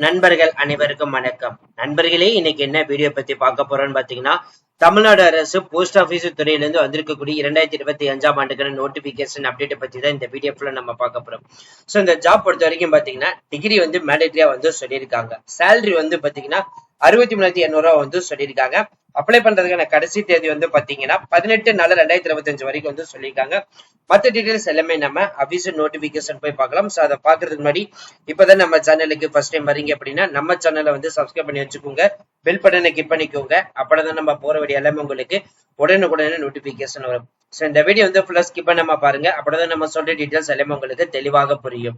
நண்பர்கள் அனைவருக்கும் வணக்கம். நண்பர்களே, இன்னைக்கு என்ன வீடியோ பத்தி பார்க்க போறோம்னு பாத்தீங்கன்னா, தமிழ்நாடு அரசு போஸ்ட் ஆபீஸ் துறையிலிருந்து வந்திருக்கக்கூடிய 2025ஆம் ஆண்டுக்கான நோட்டிபிகேஷன் அப்டேட் பத்தி தான் இந்த வீடியோ ஃபுல்லா நம்ம பார்க்க போறோம். சோ இந்த ஜாப் பொறுத்த வரைக்கும் பாத்தீங்கன்னா டிகிரி வந்து மேண்டேட்டரியா வந்து சொல்லியிருக்காங்க. சேலரி வந்து பாத்தீங்கன்னா 63,800 வந்து சொல்லியிருக்காங்க. அப்ளை பண்றதுக்கான கடைசி தேதி வந்து பாத்தீங்கன்னா 18/4/2025 வரைக்கும் வந்து சொல்லியிருக்காங்க. மற்ற டீடைல்ஸ் எல்லாமே நம்ம அபிஷியல் நோட்டிபிகேஷன் போய் பார்க்கலாம். ஸோ அதை பார்க்கறதுக்கு முன்னாடி இப்பதான் நம்ம சேனலுக்கு ஃபர்ஸ்ட் டைம் வரீங்க அப்படின்னா நம்ம சேனலை வந்து சப்ஸ்கிரைப் பண்ணி வச்சுக்கோங்க. பெல் பட்டனை கிளிக் பண்ணிக்கோங்க. அப்பதான் நம்ம போற வீடியோ எல்லாமே உங்களுக்கு உடனுக்குடனே நோட்டிபிகேஷன் வரும். ஸோ இந்த வீடியோ வந்து ஃபுல்லா ஸ்கிப் பண்ணாம பாருங்க. அப்பதான் நம்ம சொல்ற டீடைல்ஸ் எல்லாமே உங்களுக்கு தெளிவாக புரியும்.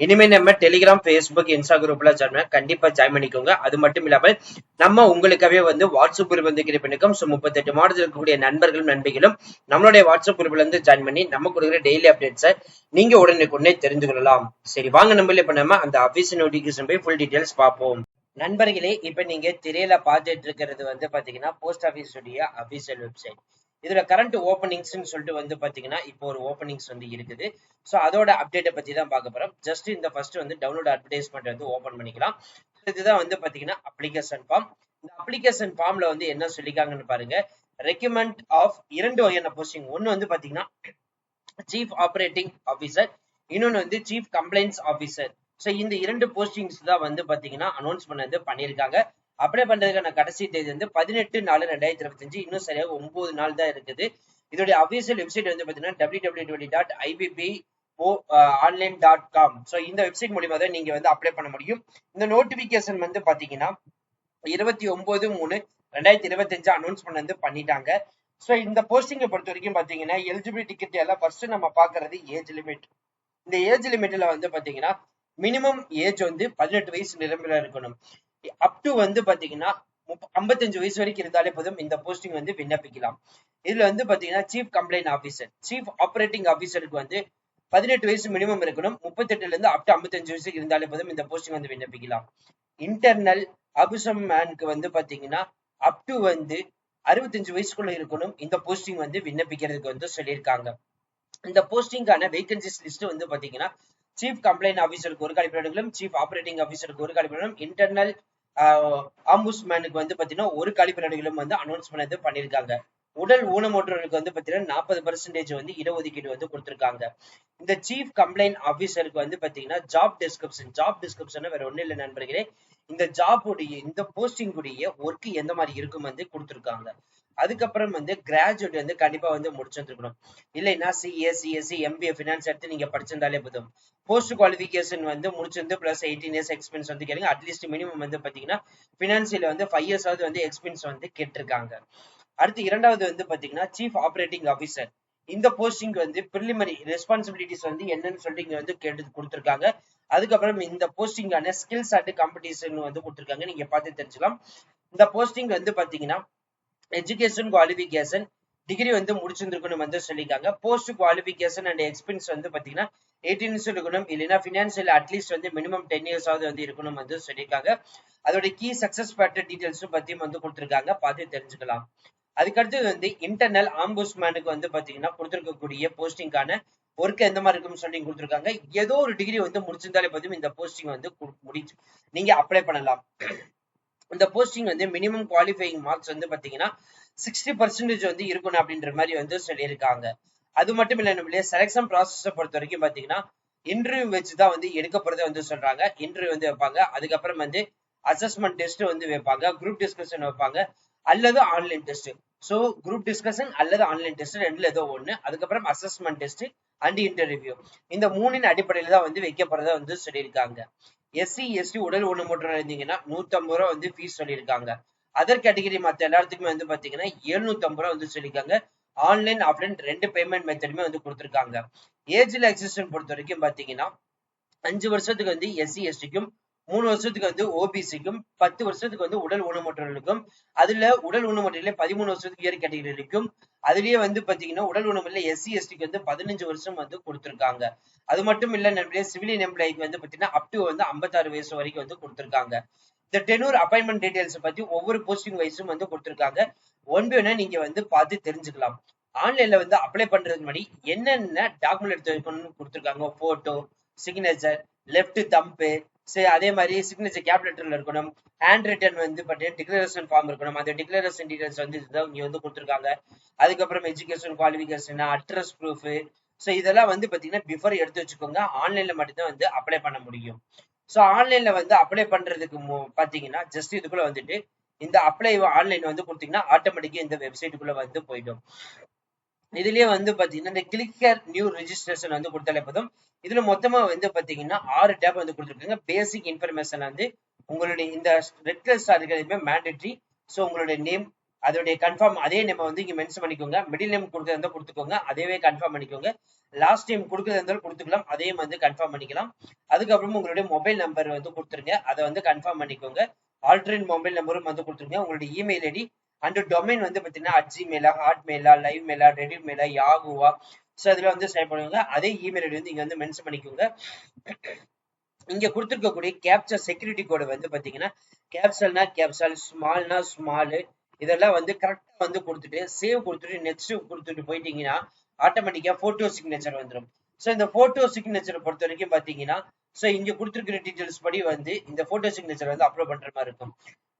இனிமே நம்ம டெலிகிராம், ஃபேஸ்புக், இன்ஸ்டா குரூப்ல கண்டிப்பா ஜாயின் பண்ணிக்கோங்க. அது மட்டும் இல்லாமல் நம்ம உங்களுக்காகவே வந்து வாட்ஸ்அப் குரூப் வந்து கிரியேட் பண்ணிக்கோம். ஸோ 38 மாவட்டத்தில் இருக்கக்கூடிய நண்பர்களும் நண்பிகளும் நம்மளுடைய வாட்ஸ்அப் குரூப்ல இருந்து ஜாயின் பண்ணி நம்ம கொடுக்குற டெய்லி அப்டேட்ஸை நீங்க உடனே தெரிந்து கொள்ளலாம். சரி வாங்க நம்மள இப்ப நம்ம அந்த அபிஷியல் நோட்டிபிகேஷன் போய் ஃபுல் டீடைல்ஸ் பார்ப்போம். நண்பர்களே, இப்ப நீங்க திரையில பார்த்துட்டு இருக்கிறது வந்து பாத்தீங்கன்னா போஸ்ட் ஆபீஸ் உடைய அபிஷியல் வெப்சைட். இதுல கரண்ட் ஓப்பனிங்ஸ் சொல்லிட்டு வந்து பாத்தீங்கன்னா இப்போ ஒரு ஓப்பனிங்ஸ் வந்து இருக்குது. சோ அதோட அப்டேட்டை பத்தி தான் பார்க்க போறோம். ஜஸ்ட் இந்த ஃபர்ஸ்ட் வந்து டவுன்லோட் அட்வர்டைஸ்மெண்ட் வந்து ஓபன் பண்ணிக்கலாம். இதுதான் வந்து பாத்தீங்கன்னா அப்ளிகேஷன் ஃபார்ம். இந்த அப்ளிகேஷன் ஃபார்ம்ல வந்து என்ன சொல்லிருக்காங்கன்னு பாருங்க. ரெக்கமெண்ட் ஆஃப் 2 வகையான போஸ்டிங். ஒன்னு வந்து பாத்தீங்கன்னா சீஃப் ஆபரேட்டிங் ஆபீசர், இன்னொன்னு வந்து சீஃப் கம்ப்ளைண்ட்ஸ் ஆபீசர். சோ இந்த 2 போஸ்டிங்ஸ் தான் வந்து பாத்தீங்கன்னா அனௌன்ஸ் பண்ணிருக்காங்க. அப்ளை பண்றதுக்கான கடைசி தேதி வந்து 18/4/2025. இன்னும் சரியாக 9 நாள் தான் இருக்குது. இதோட அபிஷியல் வெப்சைட் வந்து பாத்தீங்கன்னா www.ibbonline.com. சோ இந்த வெப்சைட் மூலமா தான் நீங்க வந்து அப்ளை பண்ண முடியும். இந்த நோட்டிபிகேஷன் வந்து பாத்தீங்கன்னா 29/3/2025 அனௌன்ஸ் பண்ணிட்டாங்க. சோ இந்த போஸ்டிங்கை பொறுத்த வரைக்கும் பாத்தீங்கன்னா எலிஜிபிலிட்டி கிரிட்டீரியா ஃபர்ஸ்ட் நம்ம பாக்குறது ஏஜ் லிமிட். இந்த ஏஜ் லிமிட்ல வந்து பாத்தீங்கன்னா மினிமம் ஏஜ் வந்து 18 வயசு நிரம்பில இருக்கணும். அப் டு வந்து பாத்தீங்கன்னா 55 வயசு வரைக்கும் இருந்தாலே போதும் இந்த போஸ்டிங் வந்து விண்ணப்பிக்கலாம். இதுல வந்து பாத்தீங்கன்னா chief complaint officer, chief operating ஆபீசருக்கு வந்து 18 வயசு மினிமம் இருக்கணும். 38ல இருந்து அப் டு 55 வயசுக்கு இருந்தாலே போதும் இந்த போஸ்டிங் வந்து விண்ணப்பிக்கலாம். இன்டர்னல் அபிசம் மேனுக்கு வந்து பாத்தீங்கன்னா அப் டு வந்து 65 வயசுக்குள்ள இருக்கணும். இந்த போஸ்டிங் வந்து விண்ணப்பிக்கிறதுக்கு வந்து சொல்லியிருக்காங்க. இந்த போஸ்டிங்கான வேகன்சிஸ் லிஸ்ட் வந்து பாத்தீங்கன்னா சீஃப் கம்ப்ளைண்ட் ஆபீசருக்கு ஒரு காலிப்பணியிடங்களும், சீஃப் ஆபரேட்டிங் ஆபீசருக்கு ஒரு காலிப்பணியிடம், இன்டர்னல் ஆம்புஸ்மேனுக்கு வந்து பாத்தீங்கன்னா ஒரு காலிப்பணியிடங்களும் வந்து அனௌன்ஸ் பண்ணிருக்காங்க. உடல் ஊனமுற்றவர்களுக்கு வந்து பாத்தீங்கன்னா 40% வந்து இடஒதுக்கீடு வந்து கொடுத்திருக்காங்க. இந்த சீஃப் கம்ப்ளைண்ட் ஆபீசருக்கு வந்து பாத்தீங்கன்னா ஜாப் டிஸ்கிரிப்ஷன் வேற ஒண்ணு இல்ல நண்பர்களே. இந்த ஜாப் உடைய இந்த போஸ்டிங் உடைய ஒர்க் எந்த மாதிரி இருக்கும் வந்து கொடுத்திருக்காங்க. அதுக்கப்புறம் வந்து கிராஜுவேட் வந்து கண்டிப்பா வந்து முடிச்சிருக்கணும். இல்லைன்னா சிஏ, சிஎஸ்சி, எம்பிஏ ஃபினான்ஸ் எடுத்து நீங்க படிச்சிருந்தாலே போதும். போஸ்ட் குவாலிஃபிகேஷன் வந்து முடிச்சிருந்து பிளஸ் 18 இயர்ஸ் எக்ஸ்பீரியன்ஸ் வந்து கேளுங்க. அட்லீஸ்ட் மினிமம் வந்து பாத்தீங்கன்னா பினான்சியல் வந்து 5 இயர்ஸ் ஆவது வந்து எக்ஸ்பீரியன்ஸ் வந்து கேட்டிருக்காங்க. அடுத்து இரண்டாவது வந்து பாத்தீங்கன்னா சீஃப் ஆபரேட்டிங் ஆபீசர். இந்த போஸ்டிங் வந்து பிரிலிமினரி ரெஸ்பான்சிபிலிட்டிஸ் வந்து என்னன்னு சொல்லிட்டு இங்க வந்து கேட்டு கொடுத்திருக்காங்க. அதுக்கப்புறம் இந்த போஸ்டிங்கான ஸ்கில்ஸ் அண்ட் காம்படிஷன் வந்து கொடுத்திருக்காங்க. நீங்க பார்த்து தெரிஞ்சுக்கலாம். இந்த போஸ்டிங் வந்து பாத்தீங்கன்னா எஜுகேஷன் குவாலிஃபிகேஷன் டிகிரி வந்து முடிச்சிருந்திருக்கணும் வந்து சொல்லியிருக்காங்க. போஸ்ட் குவாலிஃபிகேஷன் அண்ட் எக்ஸ்பீரியன்ஸ் வந்து பாத்தீங்கன்னா 18 இயர்ஸ் இருக்கணும். இல்லைன்னா பினான்சியல் அட்லீஸ்ட் வந்து மினிமம் 10 இயர்ஸ் ஆவது வந்து இருக்கணும் வந்து சொல்லியிருக்காங்க. அதோட கீ சக்சஸ் ஃபேக்டர் டீடைல்ஸும் பத்தியும் வந்து கொடுத்திருக்காங்க. பார்த்து தெரிஞ்சுக்கலாம். அதுக்கடுத்தது வந்து இன்டர்னல் ஆம்புஸ்மேனுக்கு வந்து பாத்தீங்கன்னா கொடுத்திருக்கக்கூடிய போஸ்டிங்கான ஒர்க் எந்த மாதிரி இருக்குன்னு சொல்லி கொடுத்திருக்காங்க. ஏதோ ஒரு டிகிரி வந்து முடிச்சிருந்தாலே போதும் இந்த போஸ்டிங் வந்து முடிச்சு நீங்க அப்ளை பண்ணலாம். இந்த போஸ்டிங் வந்து மினிமம் குவாலிஃபைங் மார்க்ஸ் வந்து பாத்தீங்கன்னா 60% வந்து இருக்கணும் அப்படின்ற மாதிரி வந்து சொல்லியிருக்காங்க. அது மட்டும் இல்ல நம்மளுடைய செலக்ஷன் ப்ராசஸை பொறுத்த வரைக்கும் பாத்தீங்கன்னா இன்டர்வியூ வச்சுதான் வந்து எடுக்கப்படுறதை வந்து சொல்றாங்க. இன்டர்வியூ வந்து வைப்பாங்க. அதுக்கப்புறம் வந்து அசஸ்மெண்ட் டெஸ்ட் வந்து வைப்பாங்க, குரூப் டிஸ்கஷன் வைப்பாங்க, அல்லது online test. So group discussion அல்லது ஆன்லைன் டெஸ்ட் ரெண்டுல ஏதோ ஒண்ணு. அதுக்கப்புறம் அசஸ்மெண்ட் டெஸ்ட் அண்ட் இன்டர்வியூ. இந்த மூணின் அடிப்படையில தான் வந்து வைக்கப்படுறதா வந்து சொல்லியிருக்காங்க. எஸ்சி எஸ்டி உடல் ஊனமுற்றோர் இருந்தீங்கன்னா 150 ரூபாய் வந்து ஃபீஸ் சொல்லியிருக்காங்க. அதர் கேட்டகரி மத்த எல்லாத்துக்குமே வந்து பாத்தீங்கன்னா 750 ரூபாய் வந்து சொல்லியிருக்காங்க. ஆன்லைன் ஆஃப்லைன் 2 பேமெண்ட் மெத்தடுமே வந்து கொடுத்திருக்காங்க. ஏஜ் ரிலாக்சேஷன் பொறுத்த வரைக்கும் பாத்தீங்கன்னா 5 வருஷத்துக்கு வந்து எஸ்சி எஸ்டிக்கும், 3 வருஷத்துக்கு வந்து ஓபிசிக்கும், 10 வருஷத்துக்கு வந்து உடல் ஊனமுற்றவர்களுக்கும், அதுல உடல் ஊனமுற்றல 13 வருஷத்துக்கு ஏர் கேட்டகரிக்கும், அதுலயே வந்து பாத்தீங்கன்னா உடல் ஊனமுற்றல எஸ்சி எஸ்டிக்கு வந்து 15 வருஷம் வந்து கொடுத்திருக்காங்க. அது மட்டும் இல்ல நம்மளுடைய சிவிலியன் எம்ப்ளாய்க்கு வந்து பாத்தீங்கன்னா அப் டு வந்து 56 வயசு வரைக்கும் வந்து கொடுத்திருக்காங்க. இந்த டெனூர் அப்பாயின்மெண்ட் டீடைல்ஸ் பத்தி ஒவ்வொரு போஸ்டிங் வைஸும் வந்து கொடுத்திருக்காங்க. ஒன் பை ஒன்னா நீங்க வந்து பார்த்து தெரிஞ்சுக்கலாம். ஆன்லைன்ல வந்து அப்ளை பண்றதுக்கு முன்னாடி என்னென்ன டாக்குமெண்ட் எடுத்து வைக்கணும்னு கொடுத்திருக்காங்க. போட்டோ, சிக்னேச்சர், லெஃப்ட் தம்பு, சரி அதே மாதிரி சிக்னேச்சர் கேப் லெட்டர்ல இருக்கணும். ஹேண்ட் ரிட்டன் வந்து பார்த்தீங்கன்னா டிக்ளரேஷன் ஃபார்ம் இருக்கணும். அந்த டிக்ளரேஷன் டீடைல்ஸ் வந்து இதுதான் இங்க வந்து கொடுத்துருக்காங்க. அதுக்கப்புறம் education qualification, address proof, so இதெல்லாம் வந்து பார்த்தீங்கன்னா பிஃபோர் எடுத்து வச்சுக்கோங்க. ஆன்லைன்ல மட்டும்தான் வந்து அப்ளை பண்ண முடியும். ஸோ ஆன்லைன்ல வந்து அப்ளை பண்றதுக்கு பார்த்தீங்கன்னா ஜஸ்ட் இதுக்குள்ள வந்துட்டு இந்த அப்ளை ஆன்லைன் வந்து கொடுத்தீங்கன்னா ஆட்டோமேட்டிக்கா இந்த வெப்சைட்டுக்குள்ள வந்து போயிடும். இதுலயே வந்து பாத்தீங்கன்னா இந்த கிளிக்கர் நியூ ரெஜிஸ்ட்ரேஷன் வந்து கொடுத்தாலே போதும். இதுல மொத்தமா வந்து பாத்தீங்கன்னா 6 டேப் வந்து கொடுத்துருக்காங்க. பேசிக் இன்ஃபர்மேஷன் வந்து உங்களுடைய இந்த ரெட் கலர் ஸ்டார் இருக்கிறதுமே மேண்டேட்ரி. ஸோ உங்களுடைய நேம், அதோடைய கன்ஃபார்ம் அதே நேம் வந்து இங்க மென்ஷன் பண்ணிக்கோங்க. மிடில் நேம் கொடுக்கறதா இருந்தால் கொடுத்துக்கோங்க, அதேவே கன்ஃபார்ம் பண்ணிக்கோங்க. லாஸ்ட் டைம் கொடுக்கறதா இருந்தாலும் கொடுத்துக்கலாம், அதையும் வந்து கன்ஃபார்ம் பண்ணிக்கலாம். அதுக்கப்புறம் உங்களுடைய மொபைல் நம்பர் வந்து கொடுத்துருங்க, அதை வந்து கன்ஃபார்ம் பண்ணிக்கோங்க. ஆல்டர்னேட் மொபைல் நம்பரும் வந்து கொடுத்துருங்க. உங்களுடைய இமெயில் ஐடி அண்ட் டொமைன் வந்து பாத்தீங்கன்னா அட்ஜிமெயிலா, ஹாட்மெயிலா, லைவ் மெயிலா, ரெடிட் மெயிலா, யாகுவா, ஸோ அதுல வந்து செலக்ட் பண்ணுவாங்க. அதே இமெயில் ஐடி வந்து இங்க வந்து மென்ஷன் பண்ணிக்கோங்க. இங்க கொடுத்துருக்கக்கூடிய கேப்சர் செக்யூரிட்டி கோடு வந்து பாத்தீங்கன்னா கேப்சல்னா கேப்சல், ஸ்மால்னா ஸ்மால், இதெல்லாம் வந்து கரெக்டா வந்து கொடுத்துட்டு சேவ் கொடுத்துட்டு நெக்ஸ்ட் கொடுத்துட்டு போயிட்டீங்கன்னா ஆட்டோமேட்டிக்கா போட்டோ சிக்னேச்சர் வந்துடும். ஸோ இந்த போட்டோ சிக்னேச்சர் பொறுத்த வரைக்கும் பாத்தீங்கன்னா ஸோ இங்க கொடுத்துருக்கிற டீடைல்ஸ் படி வந்து இந்த போட்டோ சிக்னேச்சர் வந்து அப்லோட் பண்ற மாதிரி இருக்கும்.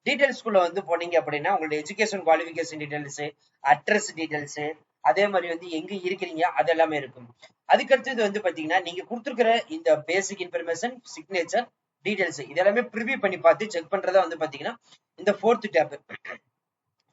டீடைல்ஸ்குள்ள வந்து போனீங்க அப்படின்னா உங்களோட education qualification details, address details, அதே மாதிரி வந்து எங்க இருக்கிறீங்க அது எல்லாமே இருக்கும். அதுக்கடுத்தது வந்து பாத்தீங்கன்னா நீங்க கொடுத்துருக்கிற இந்த பேசிக் இன்ஃபர்மேஷன், சிக்னேச்சர், டீடைல்ஸ் இதெல்லாமே ப்ரிவியூ பண்ணி பார்த்து செக் பண்றதா வந்து பாத்தீங்கன்னா இந்த 4th டேப்.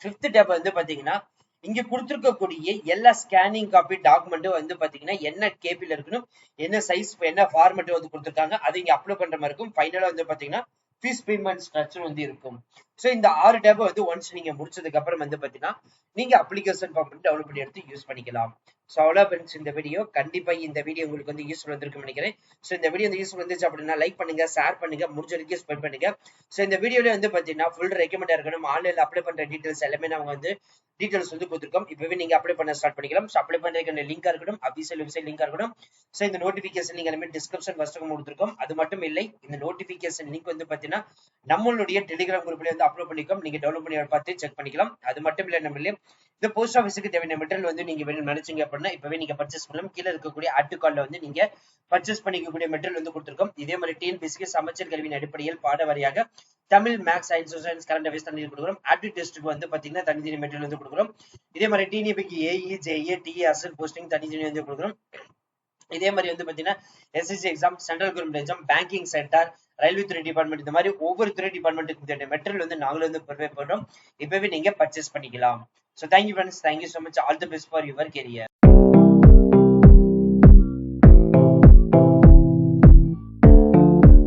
5th டேப் வந்து பாத்தீங்கன்னா இங்க கொடுத்துருக்கக்கூடிய எல்லா ஸ்கேனிங் காப்பி டாக்குமெண்ட்டும் வந்து பாத்தீங்கன்னா என்ன கேபில இருக்கணும், என்ன சைஸ், என்ன ஃபார்மெட் வந்து கொடுத்துருக்காங்க, அதை இங்க அப்லோட் பண்ற மாதிரி இருக்கும். ஃபைனலா வந்து பாத்தீங்கன்னா ஃபீஸ் பேமெண்ட் ஸ்ட்ரக்சர் வந்து இருக்கும். ஸோ இந்த 6 டேப் வந்து ஒன்ஸ் நீங்க முடிச்சதுக்கு அப்புறம் வந்து பாத்தீங்கன்னா நீங்க அப்ளிகேஷன் ஃபார்ம் டெவலப் பண்ணி எடுத்து யூஸ் பண்ணிக்கலாம். ஸோ அவ்வளோ ஃப்ரெண்ட்ஸ் இந்த வீடியோ. கண்டிப்பா இந்த வீடியோ உங்களுக்கு வந்து யூஸ்ஃபுல் வந்திருக்குன்னு நினைக்கிறேன். ஸோ இந்த வீடியோ வந்து யூஸ்ஃபுல் வந்துச்சு அப்படின்னா லைக் பண்ணுங்க, ஷேர் பண்ணுங்க, முடிஞ்ச வரைக்கும் ஸ்ப்ரெட் பண்ணுங்க. ஸோ இந்த வீடியோல வந்து பாத்தீங்கன்னா ஃபுல் ரெக்கமெண்டா இருக்கணும். ஆன்லைன்ல அப்ளை பண்ற டீடைல்ஸ் எல்லாமே நாங்க வந்து டீடைல்ஸ் வந்து கொடுத்துருக்கோம். இப்பவே நீங்க அப்ளை பண்ண ஸ்டார்ட் பண்ணிக்கலாம். ஸோ அப்ளை பண்றதுக்கான லிங்கா இருக்கட்டும், அபிஷியல் வெப்சைட் லிங்கா இருக்கட்டும். ஸோ இந்த நோட்டிபிகேஷன் லிங்க் எல்லாமே டிஸ்கிரிப்ஷன் ஃபர்ஸ்ட் கொடுத்துருக்கோம். அது மட்டும் இல்லை, இந்த நோட்டிபிகேஷன் லிங்க் வந்து பாத்தீங்கன்னா நம்மளுடைய டெலிகிராம் குரூப்ல வந்து அப்லோட் பண்ணிக்கோம். நீங்க டெவலப் பண்ணி பார்த்து செக் பண்ணிக்கலாம். அது மட்டும் இல்லை, நம்மளே இந்த போஸ்ட் ஆஃபீஸுக்கு தேவையான மெட்டீரியல் வந்து நீங்க நினைச்சீங்க அப்படின்னா இப்பவே நீங்க பர்ச்சேஸ் பண்ணலாம். கீழே இருக்கக்கூடிய ஆட் டு கார்ட்ல வந்து நீங்க பர்ச்சேஸ் பண்ணிக்கக்கூடிய மெட்டீரியல் வந்து கொடுத்துருக்கோம். இதே மாதிரி டிஎன்பிஎஸ்சிக்கு சமச்சீர் கல்வியின் அடிப்படையில் பாட வாரியாக Tamil, maths, science, science, current affairs தனி கொடுக்குறோம். ஆப்டிடியூட் டெஸ்ட்டுக்கு வந்து பாத்தீங்கன்னா தனித்தனி மெட்டீரியல் வந்து கொடுக்குறோம். இதே மாதிரி டிஎன்பிக்கு ஏஇ, ஜேஇ, டிஏ, அசல் போஸ்டிங் தனித்தனி வந்து கொடுக்குறோம். இதே மாதிரி வந்து பாத்தீங்கன்னா SSC exam, central government exam, banking sector, railway துறை டிபார்ட்மெண்ட், இந்த மாதிரி ஒவ்வொரு துறை டிபார்ட்மெண்ட்டுக்கு மெட்டீரியல் வந்து நாங்களும் வந்து ப்ரொவைட் பண்றோம். இப்பவே நீங்க பர்ச்சேஸ் பண்ணிக்கலாம். So thank you friends, thank you so much. All the best for your career.